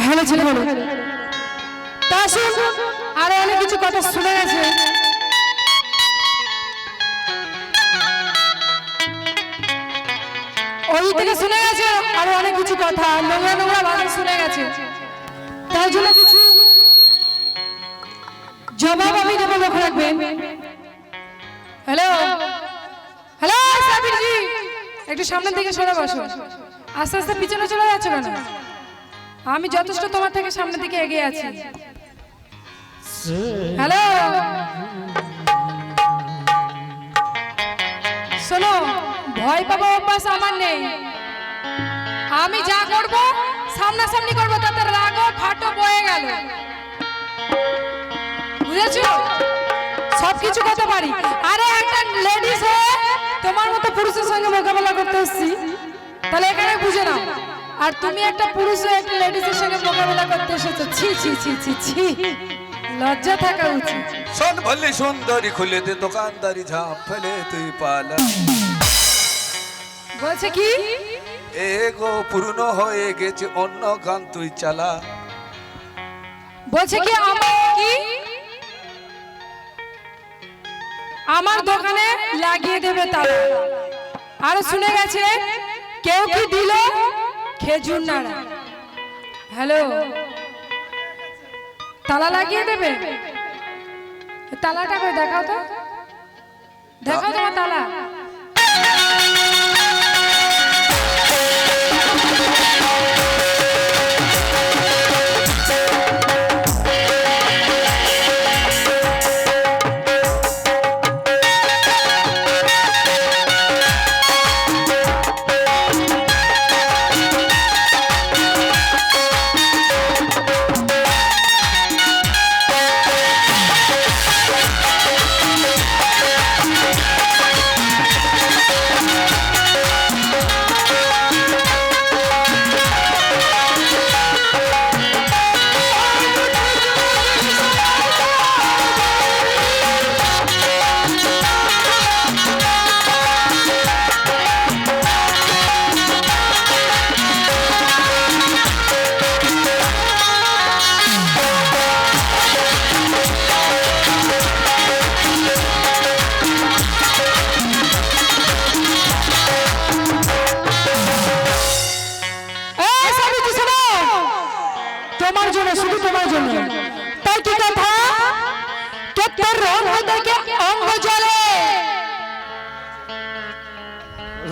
Hello ছেলে বলো তা শুন আরো অনেক কিছু কথা শুনে গেছে ওই থেকে শুনে গেছে আরো অনেক কিছু কথা নোংরা নোংরা ভাষা শুনে গেছে তার জন্য কিছু জবাব আমি দেবো লক্ষ্য রাখবেন হ্যালো হ্যালো সাবির জি একটু সামনের দিকে সরে বসো আস্তে আস্তে পিছনে চলে যাচ্ছ কেন আমি যথেষ্ট তোমার থেকে সামনের দিকে এগিয়ে আছি হ্যালো শোনো ভয় পাবো অভ্যাস আমার নেই আমি যা করব সামনাসামনি করব তাতে রাগো ফাটো বয়ে গেল বুঝেছো সবকিছু করতে পারি আরে একটা লেডিস হয়ে তোমার মতো পুরুষের সঙ্গে মোকাবেলা করতে এসেছি তাহলে এখানে বুঝে নাও আর তুমি একটা পুরুষ হয়ে একটা লেডিসের সঙ্গে মোকাবেলা করতে এসেছো ছি ছি ছি ছি ছি লজ্জা থাকা উচিত শোন ভল্লি সুন্দরী খুলে দে দোকানদারি ঝাঁপ ফেলে তুই পালা বলছে কি এগো পূর্ণ হয়ে গেছে অন্য গান তুই চালা বলছে কি আমার দোকানে লাগিয়ে দেবে তালা আর শুনে গেছে কেউ কি দিল খেজুর নাড়া হ্যালো তালা লাগিয়ে দেবে তালাটা কই দেখাও তো দেখাও তোমার তালা তোমার জন্য শুধু তোমার জন্য তাই কি কথা কে তোর রং দেখে অঙ্গ জ্বলে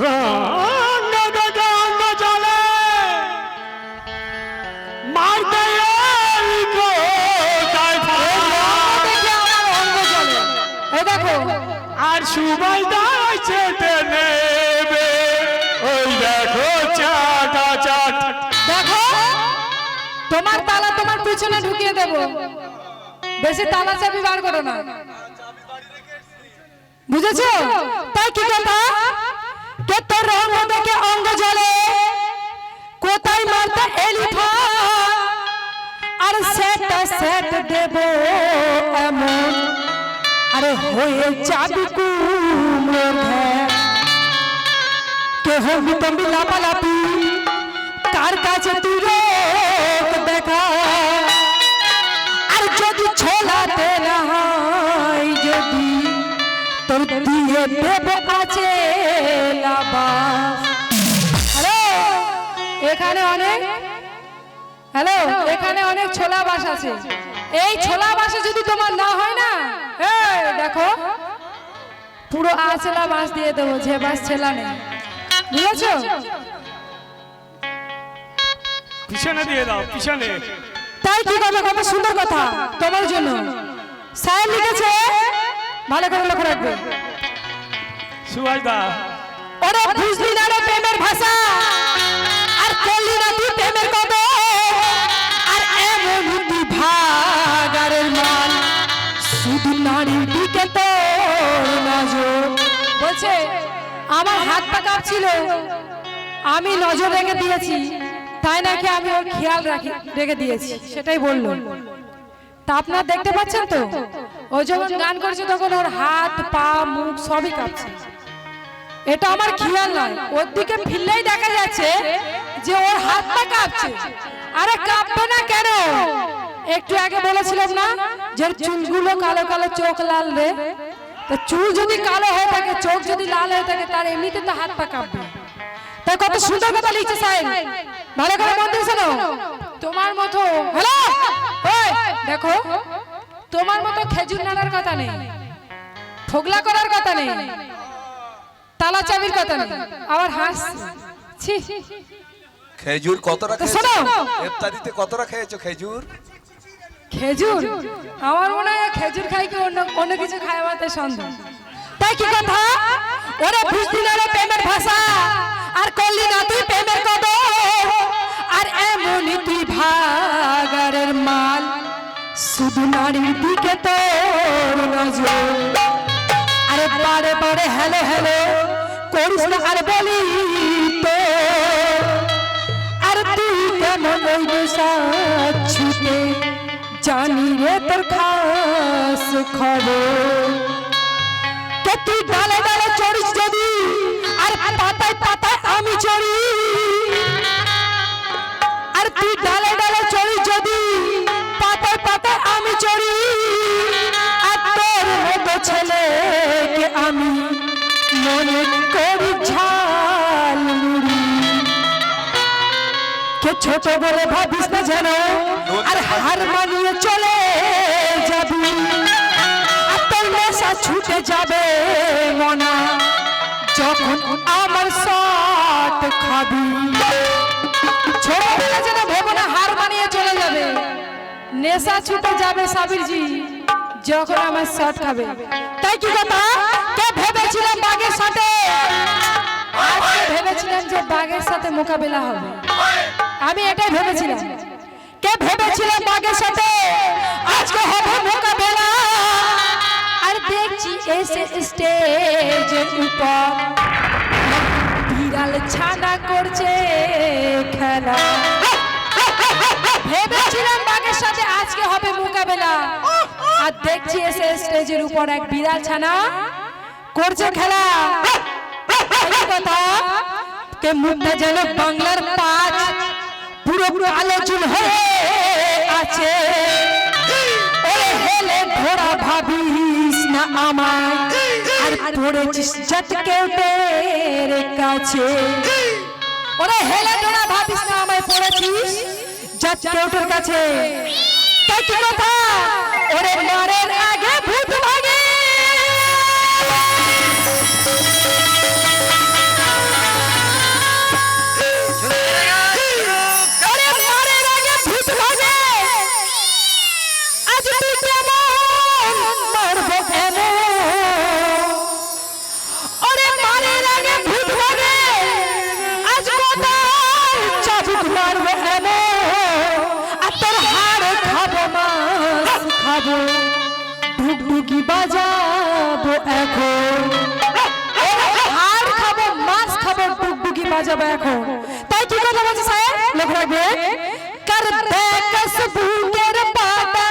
রং দেখে অঙ্গ জ্বলে মারতে দেখে আমার অঙ্গ জ্বলে এই দেখো আর সুবাই দাই চেটে নেবে ওই দেখো চাটা চাট দেখো তোমার তালা তোমার পিছনে ঢুকিয়ে দেব বেশি তালা চাবি বার করো না বুঝেছো তাই কি কথা কে তোর রং দেখে অঙ্গ জ্বলে কোথায় মারতে এলি আর সেট দেব এমন আরে হয়ে যাবি কুমড়ো কে হবি তুমি লাপালাপি কার কাছে তুই দেখা আর যদি ছোলাতে না হয় যদি তোর দিয়ে দেব আছে লাবাস হ্যালো এখানে অনেক ছোলা বাস আছে এই ছোলা বাসে যদি তোমার না হয় না, এই দেখো পুরো আছলা বাস দিয়ে দেবো, যে বাস ছেলা নেই, বুঝেছো? পিছনে দিয়ে দাও, পিছনে। তাই কি কথা, কত সুন্দর কথা তোমার জন্য সাহেব লিখেছে, ভালো করে লক্ষ্য রাখবে। সুভাষ দা, ওরে বুঝলি না রে প্রেমের ভাষা, আর করলি না তুই প্রেমের কদর, আর এমন তুই ভাগাড়ের মাল, শুধু নারীর দিকে তোর নজর। বলছে আমার হাত পা কাঁপছিল, আমি নজর রেখে দিয়েছি, তাই নাকি আমি ওর খেয়াল রেখে দিয়েছি, সেটাই বললো। তা আপনারা দেখতে পাচ্ছেন তো, ও যখন গান করছে তখন ওর হাত পা মুখ সবই কাঁপছে। এটা আমার খেয়াল নয়, ওর দিকে ফিরলেই দেখা যাচ্ছে যে ওর হাত পা কাঁপছে। আরে কাঁপবে না কেন? একটু আগে বলেছিলাম না যে চুলগুলো কালো কালো, চোখ লাল রে। তো চুল যদি কালো হয়ে থাকে, চোখ যদি লাল হয়ে থাকে, তার এমনিতে তো হাত পা কাঁপবে। তাই কত সুন্দর কথা লিখছে সাহেব, ভালো করে মন দিয়ে শোনো। তোমার মতো, হ্যালো ওই দেখো, তোমার মতো খেজুর নাড়ার কথা নেই, ফোগলা করার কথা নেই, তালা চাবির কথা নেই, আবার হাসছি। খেজুর কতটা তো শোনো, খেয়েছো? ইফতারিতে কতটা খেয়েছো খেজুর? খেজুর আমার মনে হয় খেজুর খাই কি অন্য কিছু খায়, আমাদের সন্দেহ। তাই কি কথা, ওরে বুঝলি না রে প্রেমের ভাষা, আর করলি না তুই প্রেমের কদর, আর এমনই তুই ভাগাড়ের মাল, শুধু নারীর দিকে তোর নজর। আরে বারে বারে হ্যালো হ্যালো করিস না, আর বলি তো, আর তুই কেমন ওই নেশা ছুটে, জানি রে তোর খাস খবর। কে তুই ডালে ডালে চড়িস যদি, আর পাতায় পাতায় আমি চড়ি, আর তুই ডালে ডালে চড়িস যদি, পাতায় পাতায় আমি চড়ি, আর তোর মতো ছেলেকে আমি মনে করি ঝাল মুড়ি। কে ছোট বলে ভাবিস না যেন, আর হার মানিয়ে চলে যাবি, আর তোর নেশা ছুটে যাবে মনা, যখন আমার সাথ খাবি। ছোটবেলা যেন ভেবো না হার মানিয়ে চলে যাবে, নেশা ছুটে যাবে সাবিরজি যখন আমার সাথ খাবে। তাই কি কথা, কে ভেবেছিলাম বাঘের সাথে, আজকে ভেবেছিলাম যে বাঘের সাথে মোকাবেলা হবে, আমি এটাই ভেবেছিলাম। কে ভেবেছিলাম বাঘের সাথে আজকে হবে মোকাবেলা, আর দেখছি এসে স্টেজের উপর বিড়াল ছানা করছে খেলা। ভেবেছিলাম বাঘের সাথে আজকে হবে মোকাবেলা, আর দেখছি এসে স্টেজের উপর এক বিড়াল ছানা করছে খেলা। এই কথা, কে মুখটা যেন বাংলার পাঁচ, পুরো পুরো আলোচন হয়ে আছে, ওরে হেলে ধরা ভাবিস না আমায়, আর পড়েছিস জাতকেউটের কাছে। ওরে হেলে ধরা ভাবিস না আমায়, পড়েছিস জাতকেউটের কাছে। তাই কি কথা, ওরে মারের আগে ভূত ভাগে, ঢুকঢুকি বাজাবো এখন, হাড় খাবো মাছ খাবো, ঢুকঢুকি বাজাবো এখন। তাই কি কথা বলছে সাহেব, লোক রাখবে, কর দেখ বুকের পাতা,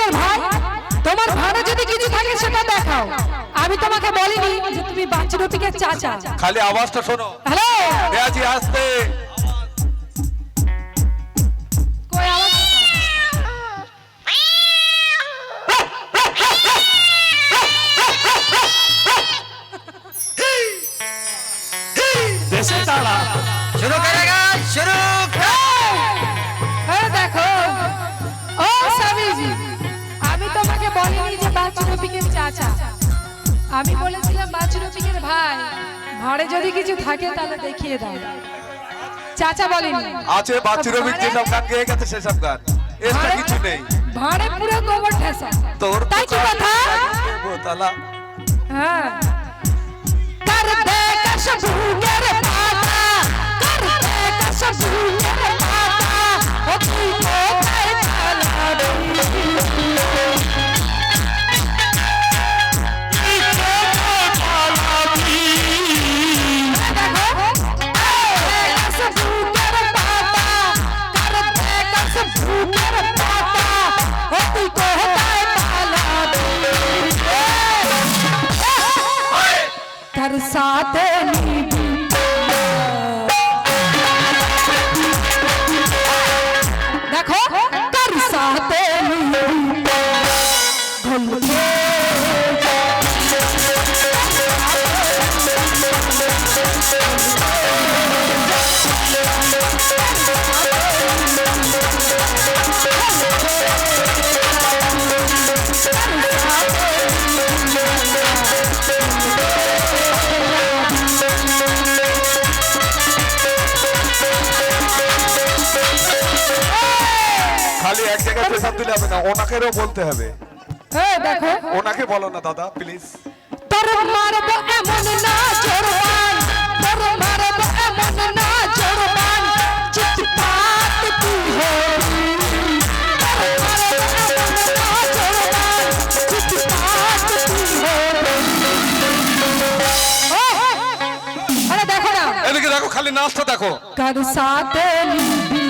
রবিকের ভাই, তোমার ভাড়া যদি কিছু থাকে সেটা দেখাও। আমি তোমাকে বলিনি যে তুমি বাচ্চু রবিকের চাচা। খালি আওয়াজটা শোনো। হ্যালো, রেয়াজি আসতে। কই আওয়াজ? দেশে তারা शुरू करेगा शुरू এই দেখো, ও স্বামীজি, আমি তোমাকে বলিনি যে বাচ্চু রবিকের চাচা। আমি বলেছিলাম বাচ্চু রবিকের ভাই, ভাড়ে যদি কিছু থাকে তাহলে দেখিয়ে দাও। চাচা বলিনি। আছে বাচ্চুরবিক যেসব গান গেয়ে গেছে সেসব গান, এসটা কিছু নেই। ভাড়ে পুরো গোবর ঠেসা। তোর তাই কি কথা? তালা হ্যাঁ, কর দে কশবুকের পাতা, কর দে কশবুকের পাতা, ও তুই কোথায় পালাবি? कर साथ देखो, कर साथ খালি এক জায়গায় প্রেসার দিলে হবে না, ওনাকেও বলতে হবে। देखो, ওনাকে বলো না দাদা প্লিজ। তোর মারব এমন না জোরবান, তোর মারব এমন না জোরবান, চিৎপাত তুই হবি। তোর মারব এমন না জোরবান, চিৎপাত তুই হবি। আরে দেখো না, এদিকে দেখো, খালি নাচটা দেখো। कर साथ निभी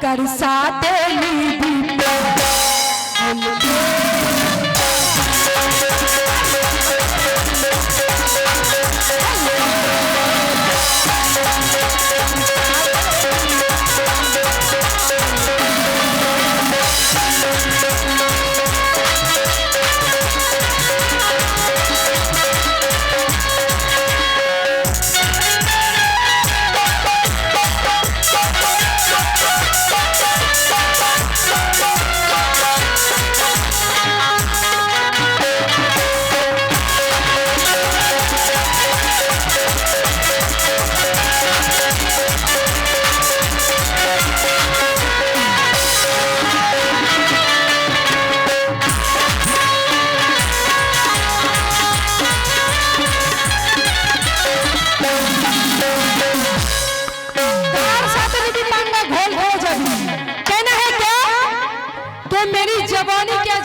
कर साथ निभी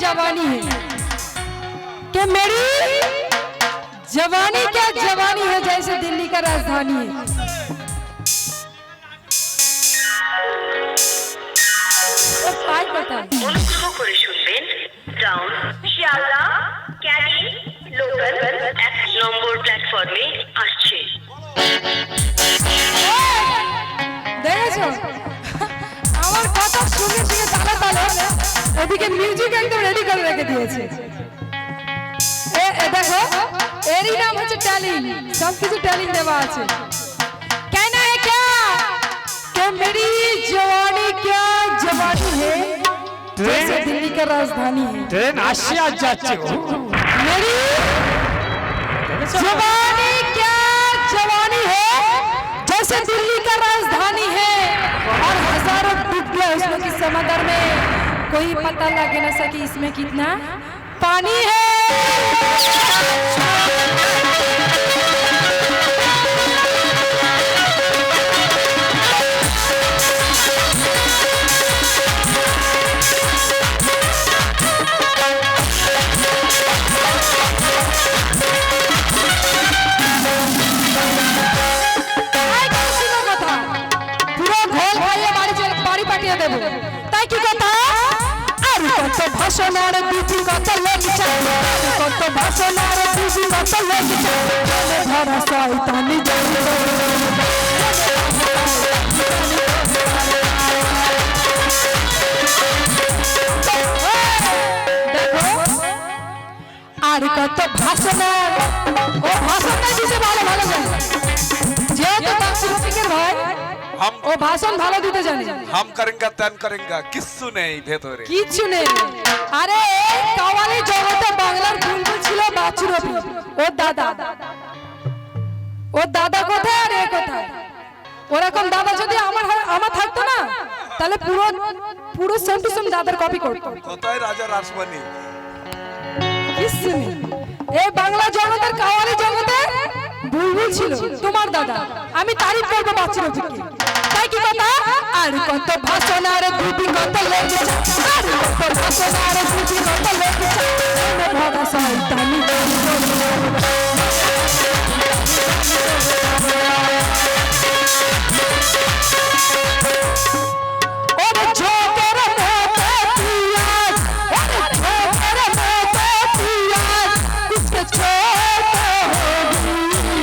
जवानी है कि मेरी जवानी क्या जवानी है, जैसे दिल्ली का राजधानी है। অনুগ্রহ করে শুনবেন টাউন শিয়ালদা ক্যানিং লোকাল 1 নম্বর প্ল্যাটফর্মে আসছে। দেখেছো আমার কথা শুনে শুনে তালা তালে ওদিকে মিউজিক একদম রেডি করে রেখে দিয়েছে। দেখো এরই নাম হচ্ছে ট্যালেন্ট, সবকিছু ট্যালেন্ট দেওয়া আছে। कहना है क्या कि मेरी जवानी क्या जवानी है, जैसे दिल्ली का राजधानी है। ট্রেন আসছে আর যাচ্ছে গো। मेरी जवानी क्या जवानी है, जैसे दिल्ली का राजधानी है, और हजारों डूब गया उसमें की समंदर में, कोई पता लगे न सके इसमें कितना पानी है। পুরো ঘোল ভাষণের দুটি কথা লেগেছে কত ভাষণের দুটি কথা লেগেছে ধরা শয়তানি আর কত ভাষণের ও ভাষণটা দিতে ভালো ভালো জানে যেহেতু বাচ্চা ভাই हम ও ভাষণ ভালো দিতে জানে हम करेंगे तन करेंगे किच्ছু নেই ভেতরে কিচ্ছু নেই আরে কাওয়ালি জগতে বাংলার বুলবুল ছিল বাছুর রবি ও দাদা কোথায় আর এ কোথায় ওরকম দাদা যদি আমার থাকতো না তাহলে পুরো পুরো সেম টু সেম দাদার কপি করতো কোথায় রাজা রাসমণি কিচ্ছু নেই এই বাংলা জগতের কাওয়ালি জগতে বুলবুল ছিল তোমার দাদা আমি তারিফ করব বাছুর রবিকে তাই কি কথা আর কত ভাষণ আর দুটি কথা লেগেছে আর কত ভাষণ আর দুটি কথা লেগেছে ভরা শয়তানি ওরে ঝোঁকের মতো পিয়াজ ওরে ঝোঁকের মতো পিয়াজ কুছকে ছোট হোগি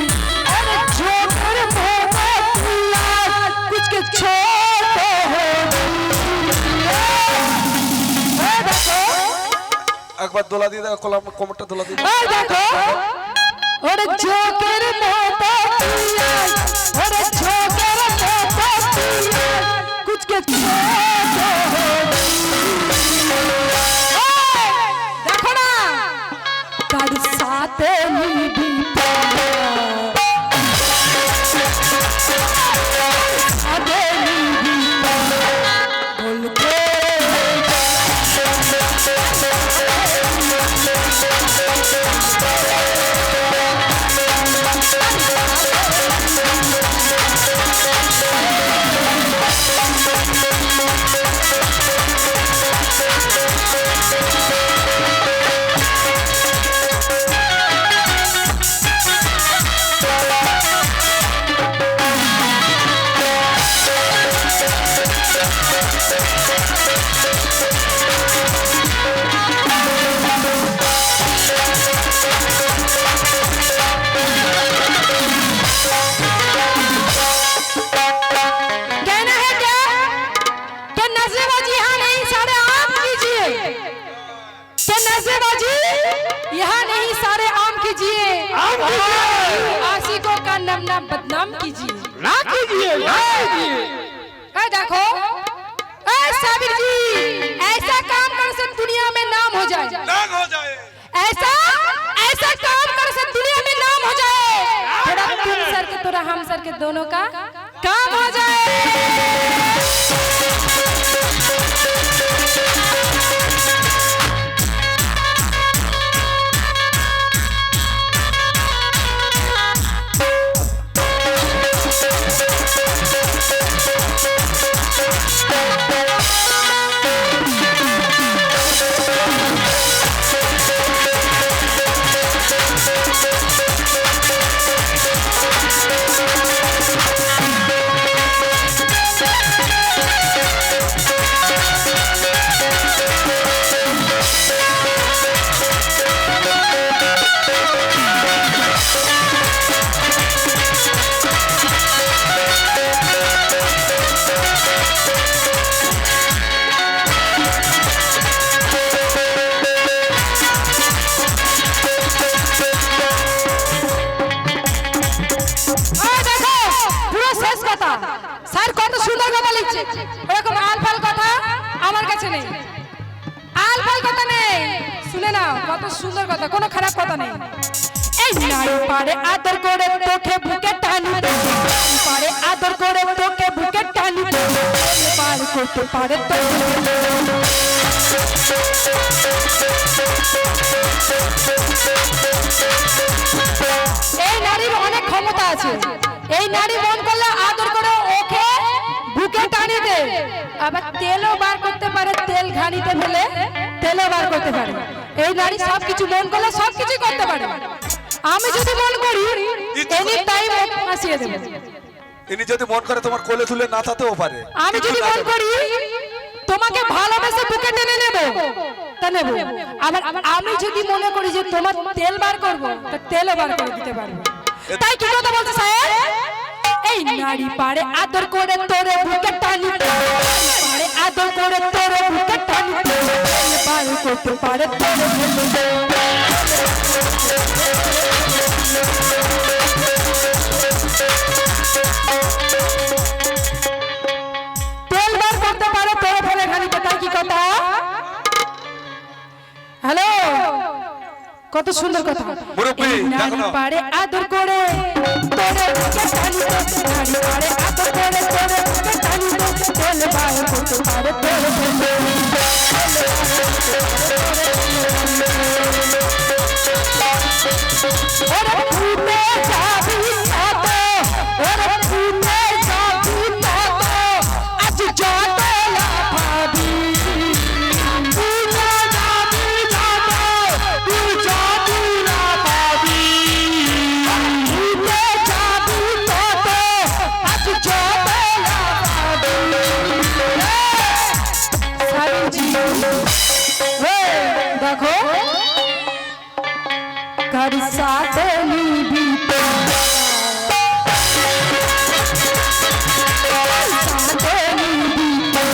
ওরে ঝোঁকের মতো পিয়াজ কুছকে ছোট হোগি এই দেখো একবার দোলা দিয়ে দাও কোমরটা দোলা দিয়ে দাও এই দেখো ওরে ঝোঁকের মতো পিয়াজ ওরে ঝোঁকের মতো পিয়াজ কুছকে ছোট হোগি দেখো না কার সাথে নিবি আগে নিবি বলতে कहना है क्या कि नशेबाजी यहाँ नहीं सारे आम कीजिए कि नशेबाजी यहाँ नहीं सारे आम कीजिए आशिकों का नाम बदनाम कीजिए ना कीजिए ना कीजिए देखो साबिर जी ऐसा काम कर से दुनिया में नाम हो जाए नाग हो जाए ऐसा ऐसा काम कर से दुनिया में नाम हो जाए थोड़ा तुम सर के थोड़ा हम सर के दोनों का काम हो जाए স্যার কত সুন্দর কথা লিখছে এরকম আলফাল কথা আমার কাছে নেই আলফাল কথা নেই শুনে নাও কত সুন্দর কথা কোনো খারাপ কথা নেই এই নারী পারে আদর করে তোকে বুকে টানি পারে আদর করে তোকে বুকে টানি পার করতে পারে তো এই নারীর অনেক ক্ষমতা আছে এই নারী মন করলে আদর করে ওকে বুকে টানি দে আবার তেলও বার করতে পারে তেল ঘানিতে ফেলে তেলও বার করতে পারে এই নারী সবকিছু মন করলে সবকিছু করতে পারে আমি যদি মন করি এনি টাইম ফাঁসিয়ে দেব ইনি যদি মন করে তোমার কোলে তুলে নাচাতেও পারে আমি যদি মন করি তোমাকে ভালোবেসে বুকে টেনে নেব তা নেবো। আবার আমি যদি মনে করি যে তোমার তেল বার করব, তা তেলও বার করে দিতে পারবো। তাই কি কথা বলছে সাহেব? এই নারী পারে আদর করে তোরে বুকে টানি, পারে আদর করে তোরে বুকে টানি, বার করতে পারে তোরে বুকে। তেল বার করতে পারে তোরে ফেলে খানিতে, তাই কি কথা? হ্যালো, কত সুন্দর কথা। মুরব্বি, এই নারী দেখো। পারে আদর করে তোরে বুকে টানি, নারী পারে আদর করে তোরে বুকে টানি, তেল বার করতে পারে তোরে ফেলে। ওরে ফুটে যাবি কত, ওরে ফুটে যাবি কত, আজ যত লাফাবি, তুই না যাবি যত, তুই যত লাফাবি, ফুটে যাবি কত, আজ যত লাফাবি। সাবিজি, দেখো कर साथ निभी तो साथ निभी तो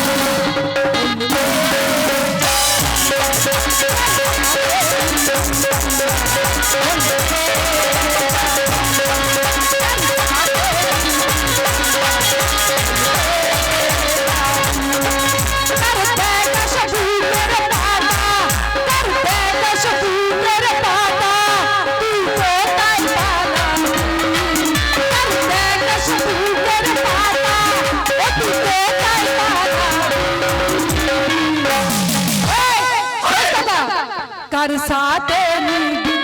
कर साथ निभी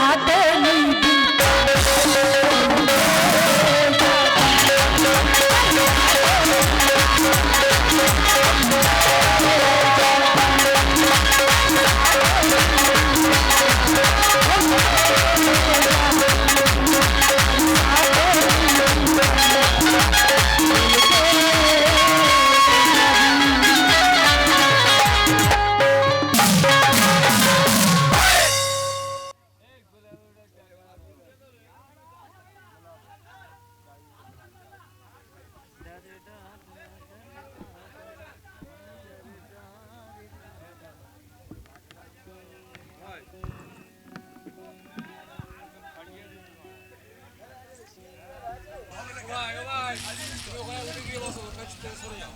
साथ निभी তুমি ওখানে উঠে গিয়ে বসো, সরে যাও।